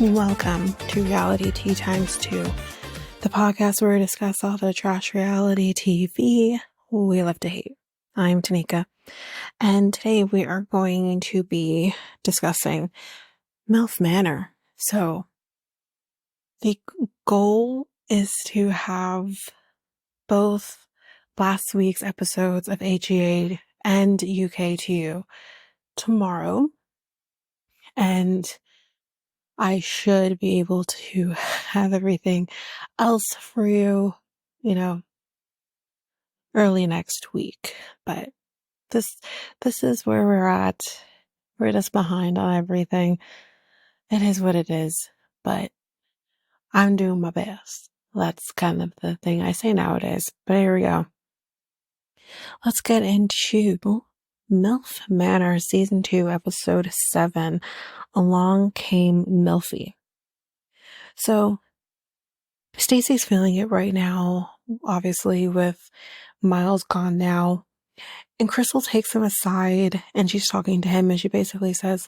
Welcome to Reality Tea Times 2, the podcast where we discuss all the trash reality TV we love to hate. I'm Tanika, and today we are going to be discussing MILF Manor. So, the goal is to have both last week's episodes of HEA and UK to you tomorrow, and I should be able to have everything else for you, early next week. But this is where we're at. We're just behind on everything. It is what it is, but I'm doing my best. That's kind of the thing I say nowadays. But here we go. Let's get into MILF Manor Season 2, Episode 7. Along Came MILF'y. So, Stacy's feeling it right now, obviously, with Miles gone now. And Crystal takes him aside and she's talking to him and she basically says,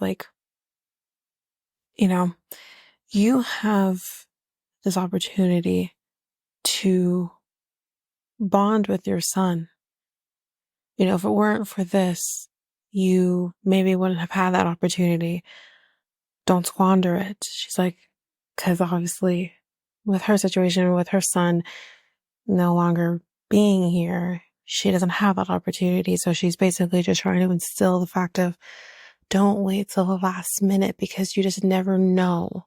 you have this opportunity to bond with your son. If it weren't for this, you maybe wouldn't have had that opportunity. Don't squander it. She's like, because obviously with her situation, with her son no longer being here, she doesn't have that opportunity. So she's basically just trying to instill the fact of don't wait till the last minute because you just never know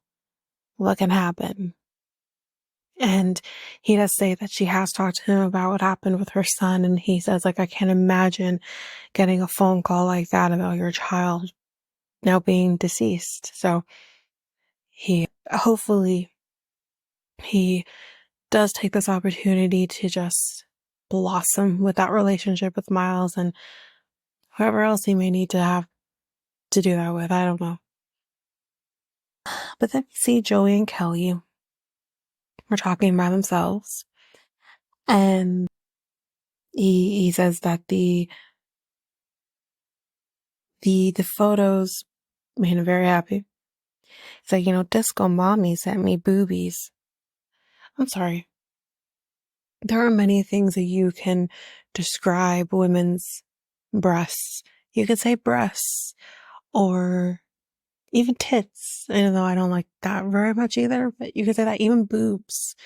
what can happen. And he does say that she has talked to him about what happened with her son. And he says, I can't imagine getting a phone call like that about your child now being deceased. So hopefully he does take this opportunity to just blossom with that relationship with Miles and whoever else he may need to have to do that with. I don't know. But then we see Joey and Kelly were talking by themselves, and he says that the photos made him very happy. He's like, Disco Mommy sent me boobies. I'm sorry. There are many things that you can describe women's breasts. You could say breasts or even tits, even though I don't like that very much either, but you could say that even boobs.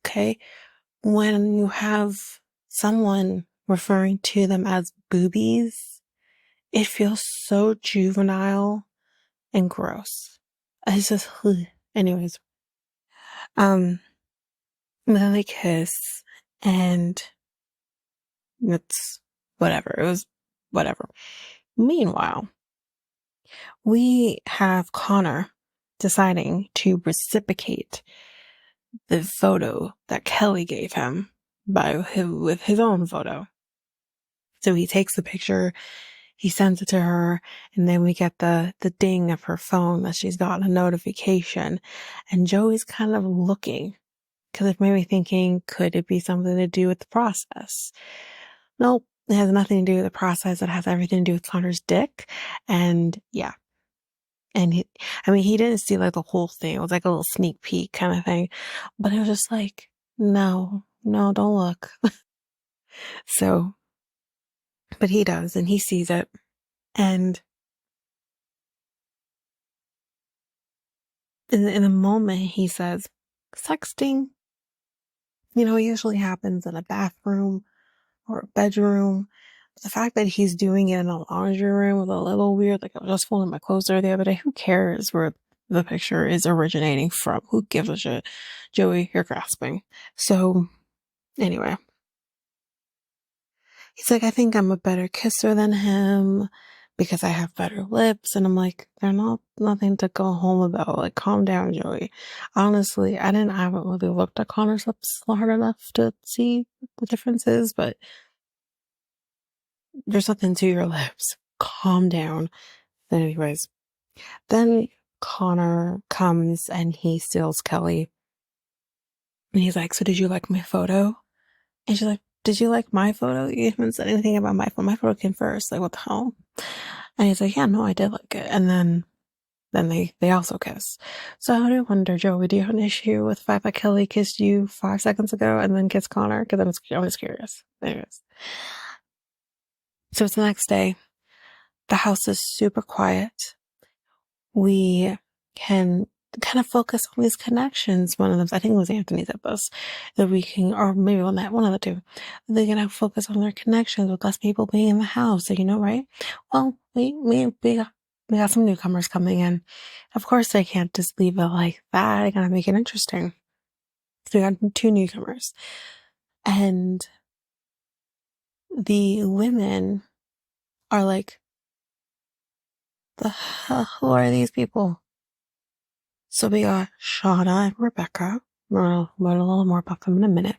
Okay. When you have someone referring to them as boobies, it feels so juvenile and gross. It's just, anyways. Then they kiss and it's whatever. It was whatever. Meanwhile, we have Connor deciding to reciprocate the photo that Kelly gave him with his own photo. So he takes the picture, he sends it to her, and then we get the ding of her phone that she's gotten a notification. And Joey's kind of looking, because it made me thinking, could it be something to do with the process? Nope, it has nothing to do with the process. It has everything to do with Connor's dick. And yeah. And he didn't see the whole thing. It was a little sneak peek kind of thing. But it was just no, don't look. So, but he does, and he sees it. And in a moment, he says, sexting, usually happens in a bathroom or a bedroom. But the fact that he's doing it in a laundry room was a little weird. I was just folding my clothes there the other day. Who cares where the picture is originating from? Who gives a shit? Joey, you're grasping. So, anyway. He's like, I think I'm a better kisser than him because I have better lips. And I'm like, they're nothing to go home about. Calm down, Joey. Honestly, I haven't really looked at Connor's lips hard enough to see the differences, but there's nothing to your lips. Calm down. But anyways, then Connor comes and he steals Kelly. And he's like, so did you like my photo? And she's like, did you like my photo? You haven't said anything about my photo. My photo came first. What the hell? And he's like, yeah, no, I did like it. And then then they also kiss. So I do wonder, Joey, do you have an issue with the fact that Kelly kissed you 5 seconds ago and then kissed Connor? Because I'm just curious. Anyways. So it's the next day. The house is super quiet. We can kind of focus on these connections. One of them, I think it was Anthony said this, that we can, or maybe one of the two, they can have focus on their connections with less people being in the house. So, right? Well, we got some newcomers coming in. Of course, they can't just leave it like that. I gotta make it interesting. So we got 2 newcomers, and the women are like, the hell, who are these people? So we got Shauna and Rebecca. We'll learn a little more about them in a minute.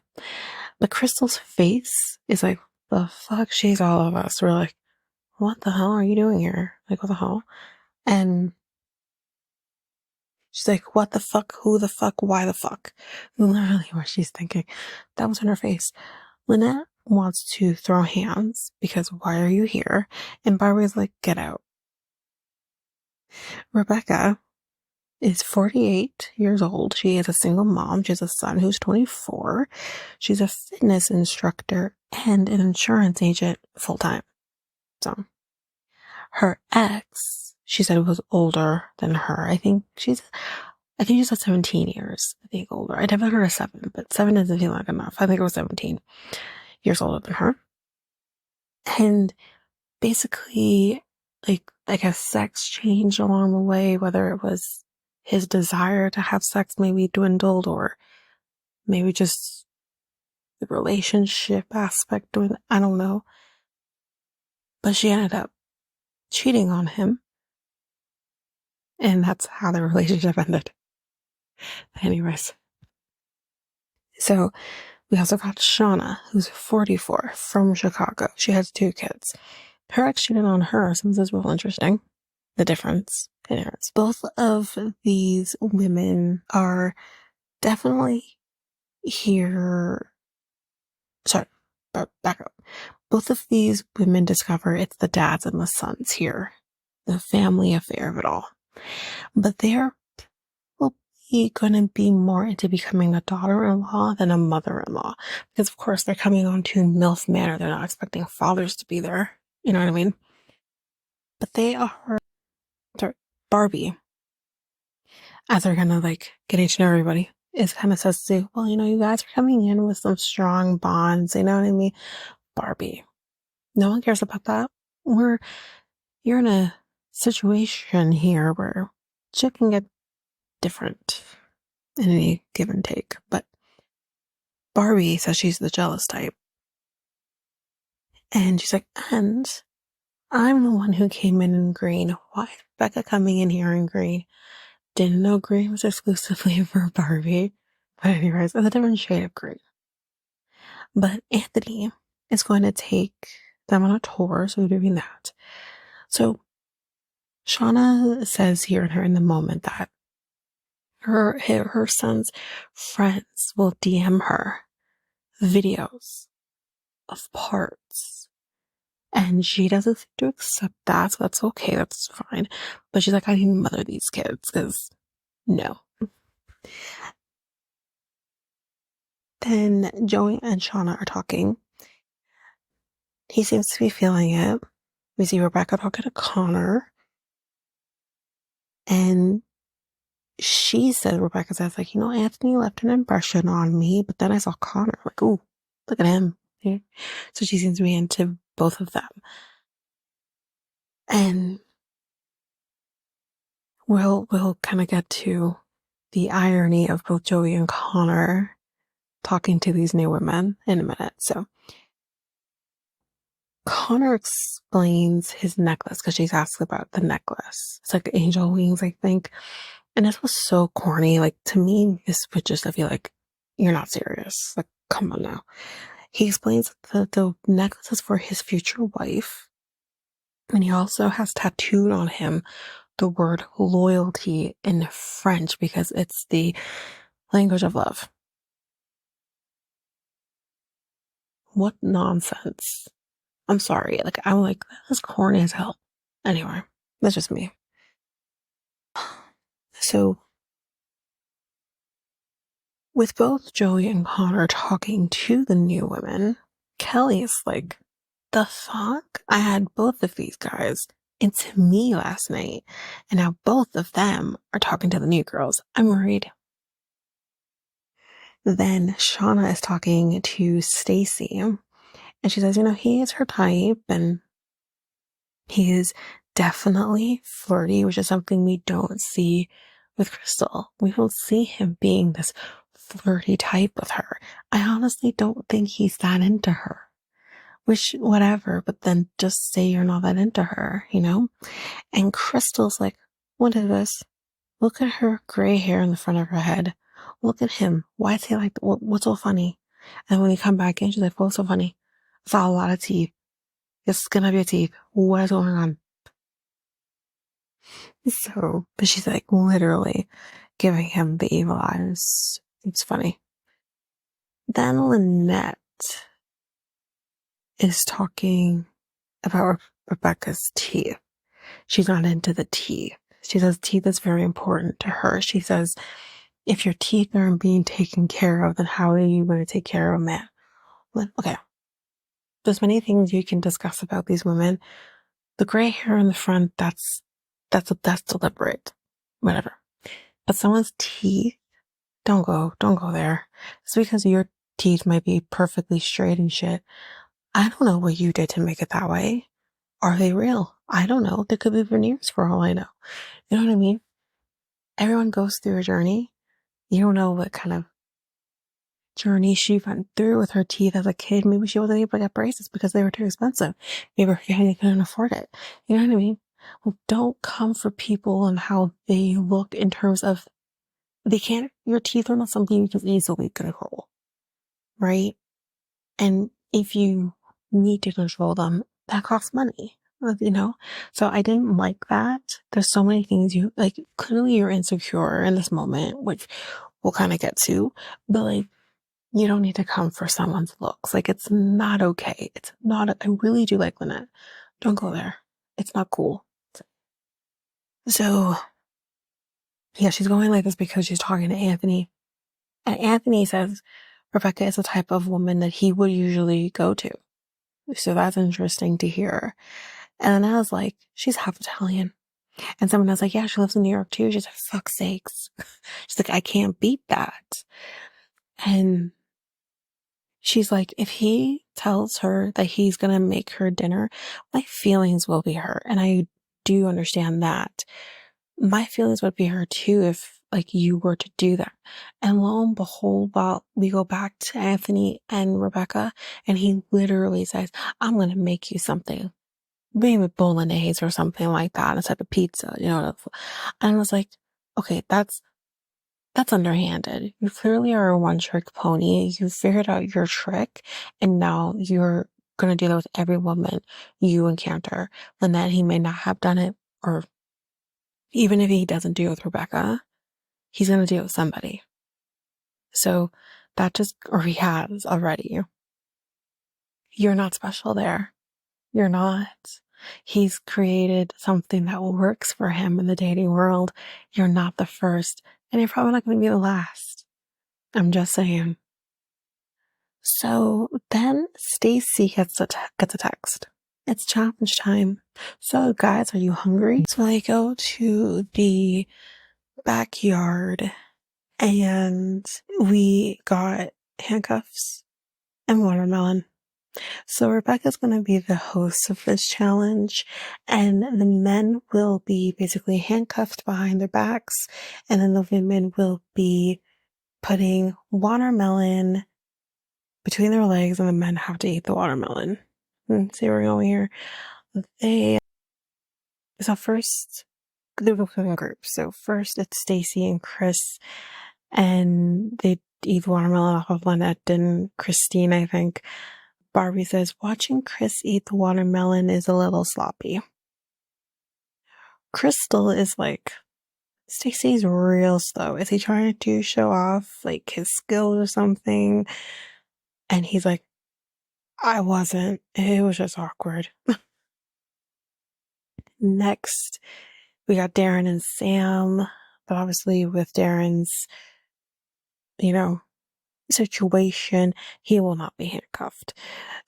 But Crystal's face is like, the fuck? She's all of us. We're like, what the hell are you doing here? Like, what the hell? And she's like, what the fuck? Who the fuck? Why the fuck? Literally what she's thinking. That was in her face. Lynette wants to throw hands because why are you here? And Barbie's like, get out. Rebecca is 48 years old. She is a single mom. She has a son who's 24. She's a fitness instructor and an insurance agent full time. So her ex, she said, was older than her. I think she's at 17 years. I think older. I never heard of 7, but 7 doesn't feel like enough. I think it was 17 years older than her. And basically, like a sex change along the way, whether it was his desire to have sex maybe dwindled, or maybe just the relationship aspect doing, I don't know. But she ended up cheating on him, and that's how the relationship ended. Anyways. So we also got Shauna, who's 44, from Chicago. She has 2 kids. Her ex cheated on her, so this is real interesting. The difference. Anyways, both of these women are definitely here. Sorry, back up. Both of these women discover it's the dads and the sons here, the family affair of it all. But they're probably going to be more into becoming a daughter-in-law than a mother-in-law. Because, of course, they're coming on to MILF Manor. They're not expecting fathers to be there. You know what I mean? But they are, Barbie, as they're kind of like getting to know everybody, is kind of says to, well, you guys are coming in with some strong bonds. You know what I mean? Barbie. No one cares about that. You're in a situation here where shit can get different in any give and take. But Barbie says she's the jealous type. And she's like, and I'm the one who came in green. Why is Becca coming in here in green? Didn't know green was exclusively for Barbie. But anyways, it's a different shade of green. But Anthony is going to take them on a tour, so we're doing that. So Shauna says here in the moment that her son's friends will DM her videos of parts, and she doesn't seem to accept that, so that's okay, that's fine. But she's like, I need to mother these kids, because no. Then Joey and Shauna are talking. He seems to be feeling it. We see Rebecca talking to Connor, and Rebecca says, like, Anthony left an impression on me, but then I saw Connor, like, ooh, look at him. Yeah. So she seems to be into both of them. And we'll kind of get to the irony of both Joey and Connor talking to these new women in a minute. So Connor explains his necklace because she's asked about the necklace. It's like angel wings, I think. And this was so corny. Like, to me, this would just, I feel like, you're not serious. Like, come on now. He explains that the necklace is for his future wife. And he also has tattooed on him the word loyalty in French because it's the language of love. What nonsense. I'm sorry. I'm like, this is corny as hell. Anyway, that's just me. So with both Joey and Connor talking to the new women, Kelly's like, the fuck? I had both of these guys into me last night, and now both of them are talking to the new girls. I'm worried. Then Shauna is talking to Stacy, and she says, he is her type, and he is definitely flirty, which is something we don't see with Crystal. We don't see him being this flirty type with her. I honestly don't think he's that into her. Which, whatever, but then just say you're not that into her, And Crystal's like, what is this? Look at her gray hair in the front of her head. Look at him. Why is he like, what's so funny? And when he come back in, she's like, what's so funny? I saw a lot of teeth. It's gonna be a teeth. What is going on? So, but she's like literally giving him the evil eyes. It's funny. Then Lynette is talking about Rebecca's teeth. She's not into the teeth. She says teeth is very important to her. She says, if your teeth aren't being taken care of, then how are you going to take care of a man? Okay. There's many things you can discuss about these women. The gray hair in the front, that's deliberate. Whatever. But someone's teeth, don't go there. It's because your teeth might be perfectly straight and shit. I don't know what you did to make it that way. Are they real? I don't know. They could be veneers for all I know. You know what I mean? Everyone goes through a journey. You don't know what kind of journey she went through with her teeth as a kid. Maybe she wasn't able to get braces because they were too expensive. Maybe her family couldn't afford it. You know what I mean? Well, don't come for people and how they look in terms of your teeth are not something you can easily control, right? And if you need to control them, that costs money, So I didn't like that. There's so many things clearly you're insecure in this moment, which we'll kind of get to, but you don't need to come for someone's looks. It's not okay. It's not, I really do like Lynette. Don't go there. It's not cool. So yeah, she's going like this because she's talking to Anthony. And Anthony says Rebecca is the type of woman that he would usually go to. So that's interesting to hear. And then I was like, she's half Italian. And someone was like, yeah, she lives in New York too. She's like, fuck's sakes. She's like, I can't beat that. And she's like, if he tells her that he's going to make her dinner, my feelings will be hurt. And I do understand that. My feelings would be hurt too if you were to do that. And lo and behold, while we go back to Anthony and Rebecca, and he literally says, I'm going to make you something, maybe bolognese or something like that, a type of pizza, And I was like, okay, that's underhanded. You clearly are a one-trick pony. You figured out your trick, and now you're going to do that with every woman you encounter. Lynette, he may not have done it, or even if he doesn't do it with Rebecca, he's going to do it with somebody. So or he has already. You're not special there. You're not. He's created something that works for him in the dating world. You're not the first, and you're probably not going to be the last. I'm just saying. So then Stacy gets a text. It's challenge time. So guys, are you hungry? So I go to the backyard and we got handcuffs and watermelon. So Rebecca's going to be the host of this challenge, and the men will be basically handcuffed behind their backs, and then the women will be putting watermelon between their legs, and the men have to eat the watermelon. See where we're going here. So first, they're both in groups. So first it's Stacy and Chris, and they eat watermelon off of Lynette and Christine, I think. Barbie says, watching Chris eat the watermelon is a little sloppy. Crystal is like, Stacy's real slow. Is he trying to show off his skills or something? And he's like, I wasn't. It was just awkward. Next, we got Darren and Sam. but obviously with Darren's, situation, he will not be handcuffed.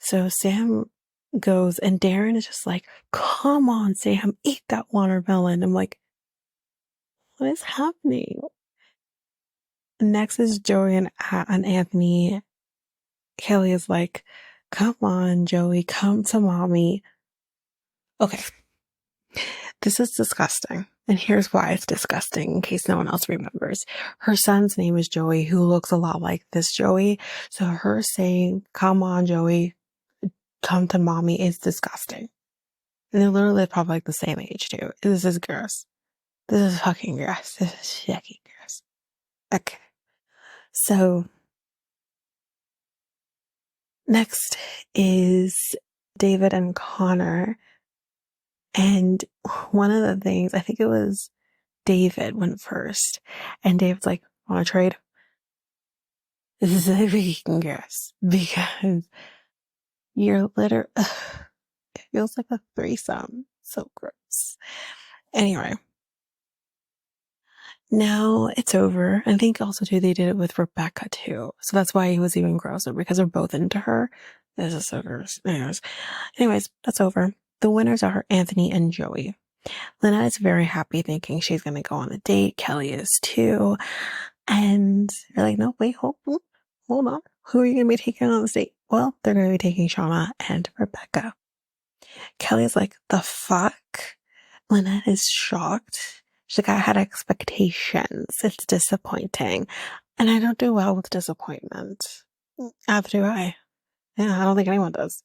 So Sam goes and Darren is just like, come on, Sam, eat that watermelon. I'm like, what is happening? Next is Joey and Anthony. Kelly is like, come on, Joey, come to mommy. Okay. This is disgusting. And here's why it's disgusting in case no one else remembers. Her son's name is Joey, who looks a lot like this Joey. So her saying, come on, Joey, come to mommy is disgusting. And they're literally probably like the same age too. This is gross. This is fucking gross. This is fucking gross. Okay. So next is David and Connor. And one of the things, I think it was David went first. And David's like, want to trade? This is a freaking gross. Because you're literally, it feels like a threesome. So gross. Anyway. Now it's over. I think also too, they did it with Rebecca too. So that's why he was even grosser because they're both into her. This is so gross. Anyways, that's over. The winners are Anthony and Joey. Lynette is very happy thinking she's going to go on a date. Kelly is too. And they're like, no, wait, hold on. Who are you going to be taking on this date? Well, they're going to be taking Shauna and Rebecca. Kelly is like, the fuck? Lynette is shocked. She's like, I had expectations. It's disappointing. And I don't do well with disappointment. Neither do I. Yeah, I don't think anyone does.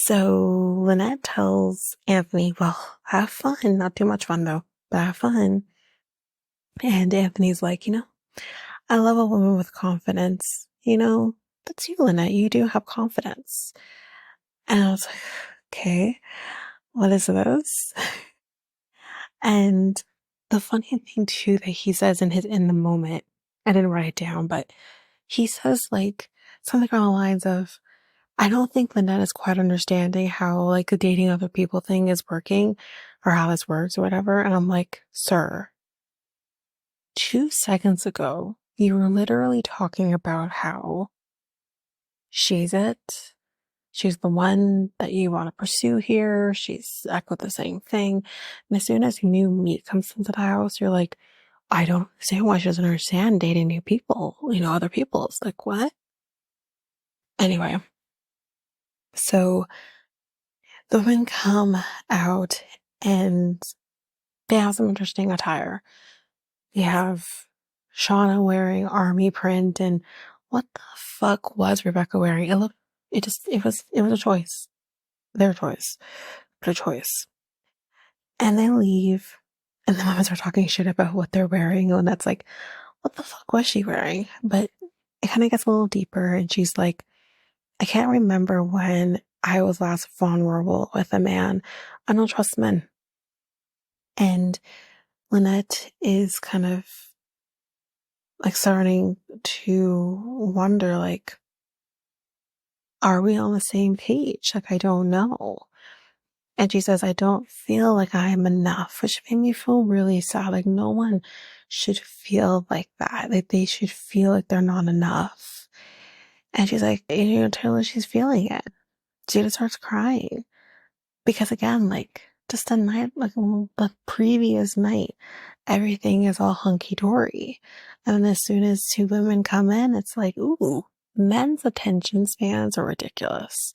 So Lynette tells Anthony, well, have fun. Not too much fun though, but have fun. And Anthony's like, I love a woman with confidence. That's you, Lynette. You do have confidence. And I was like, okay, what is this? And the funny thing too that he says in the moment, I didn't write it down, but he says like something along the lines of, I don't think Lynette is quite understanding how like the dating other people thing is working or how this works or whatever. And I'm like, sir, 2 seconds ago, you were literally talking about how she's it. She's the one that you want to pursue here. She's echoed the same thing. And as soon as new meat comes into the house, you're like, I don't understand why she doesn't understand dating new people, other people. It's like, what? Anyway, so the women come out and they have some interesting attire. You have Shauna wearing army print, and what the fuck was Rebecca wearing? It was a choice. Their choice. But a choice. And they leave, and the moms are talking shit about what they're wearing, and that's like, what the fuck was she wearing? But it kind of gets a little deeper, and she's like, I can't remember when I was last vulnerable with a man. I don't trust men. And Lynette is kind of like starting to wonder, like, are we on the same page? Like, I don't know. And she says, I don't feel like I am enough, which made me feel really sad. Like, no one should feel like that. Like, they should feel like they're not enough. And she's like, tell her she's feeling it. She just starts crying. Because again, like, just a night, like the previous night, everything is all hunky-dory. And then as soon as two women come in, it's like, ooh, men's attention spans are ridiculous.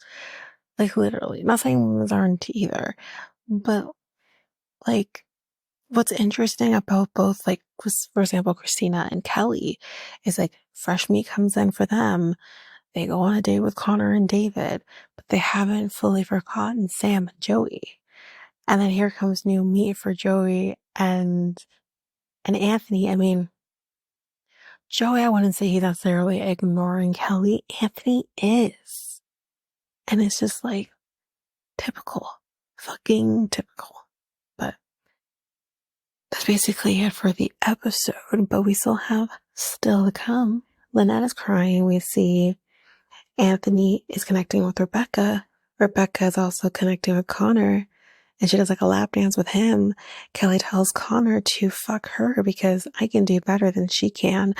Like, literally. Not saying women's aren't either. But, like, what's interesting about both, like, for example, Christina and Kelly is, like, fresh meat comes in for them. They go on a date with Connor and David, but they haven't fully forgotten Sam and Joey. And then here comes new meat for Joey and Anthony. I mean, Joey, I wouldn't say he's necessarily ignoring Kelly. Anthony is. And it's just like typical. Fucking typical. But that's basically it for the episode. But we still to come. Lynette is crying. We see Anthony is connecting with Rebecca. Rebecca is also connecting with Connor. and she does like a lap dance with him, Kelly tells Connor to fuck her because I can do better than she can.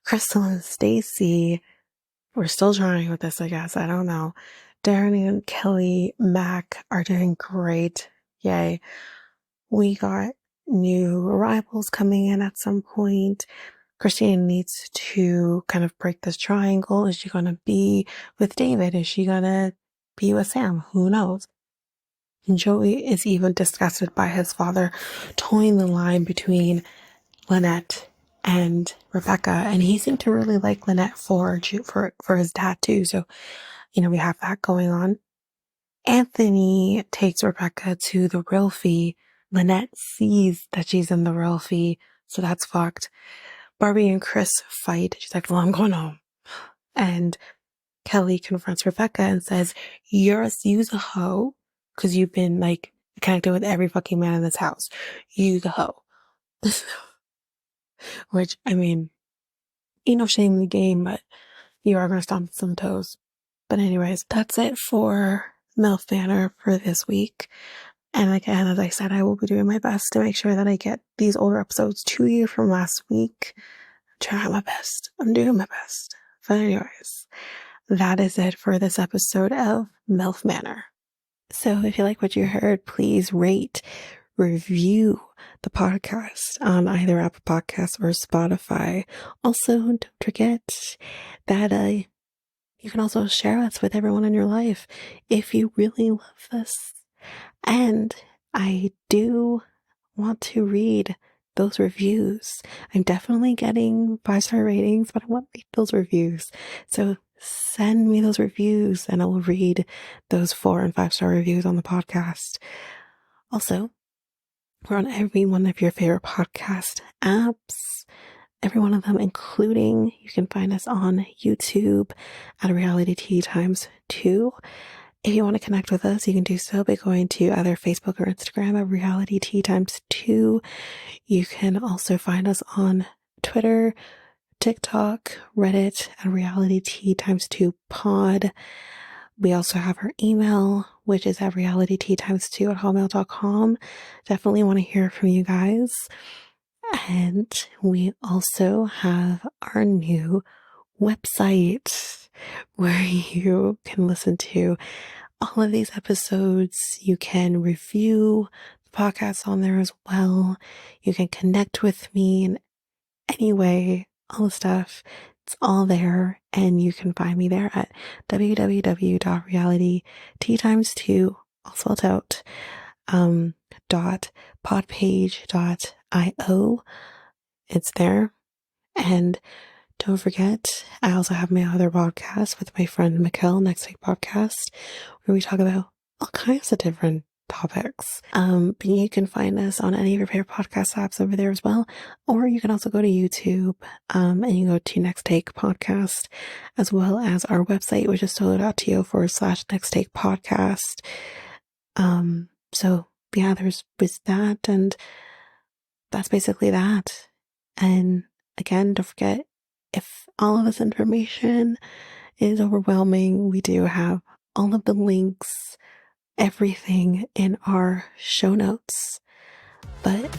Crystal and Stacy, we're still trying with this, I guess. I don't know. Darren and Kelly Mac are doing great. Yay. We got new arrivals coming in at some point. Christine needs to kind of break this triangle. Is she going to be with David? Is she going to be with Sam? Who knows? And Joey is even disgusted by his father towing the line between Lynette and Rebecca. And he seemed to really like Lynette for his dad too. So, we have that going on. Anthony takes Rebecca to the MILF'y. Lynette sees that she's in the MILF'y, so that's fucked. Barbie and Chris fight. She's like, well, I'm going home. And Kelly confronts Rebecca and says, you's a hoe, because you've been, like, connected with every fucking man in this house. You's a hoe. Which, I mean, ain't no shame in the game, but you are going to stomp some toes. But anyways, that's it for MILF Manor for this week. And again, as I said, I will be doing my best to make sure that I get these older episodes to you from last week. I'm trying my best. I'm doing my best. But anyways, that is it for this episode of MILF Manor. So if you like what you heard, please rate, review the podcast on either Apple Podcasts or Spotify. Also, don't forget that you can also share us with everyone in your life if you really love this. And I do want to read those reviews. I'm definitely getting 5-star ratings, but I want to read those reviews. So send me those reviews and I will read those 4 and 5-star reviews on the podcast. Also, we're on every one of your favorite podcast apps. Every one of them, including, you can find us on YouTube at Reality Tea Times 2. If you want to connect with us, you can do so by going to either Facebook or Instagram at Reality Tea Times 2. You can also find us on Twitter, TikTok, Reddit at Reality Tea Times 2 pod. We also have our email, which is at realityteatimes2@hotmail.com. Definitely want to hear from you guys. And we also have our new website where you can listen to all of these episodes. You can review the podcast on there as well. You can connect with me in any way, all the stuff. It's all there, and you can find me there at www.realityteatimes2, all spelled out, .podpage.io. It's there. And don't forget, I also have my other podcast with my friend Mikkel, Next Take Podcast, where we talk about all kinds of different topics. But you can find us on any of your favorite podcast apps over there as well. Or you can also go to YouTube, and you go to Next Take Podcast, as well as our website, which is solo.to/Next Take Podcast. So yeah, there's that, and that's basically that. And again, don't forget, if all of this information is overwhelming, we do have all of the links, everything in our show notes. But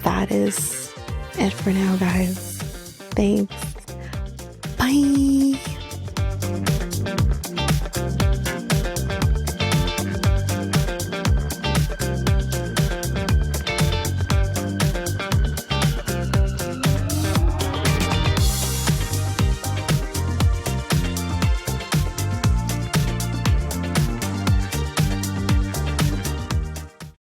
that is it for now, guys. Thanks. Bye.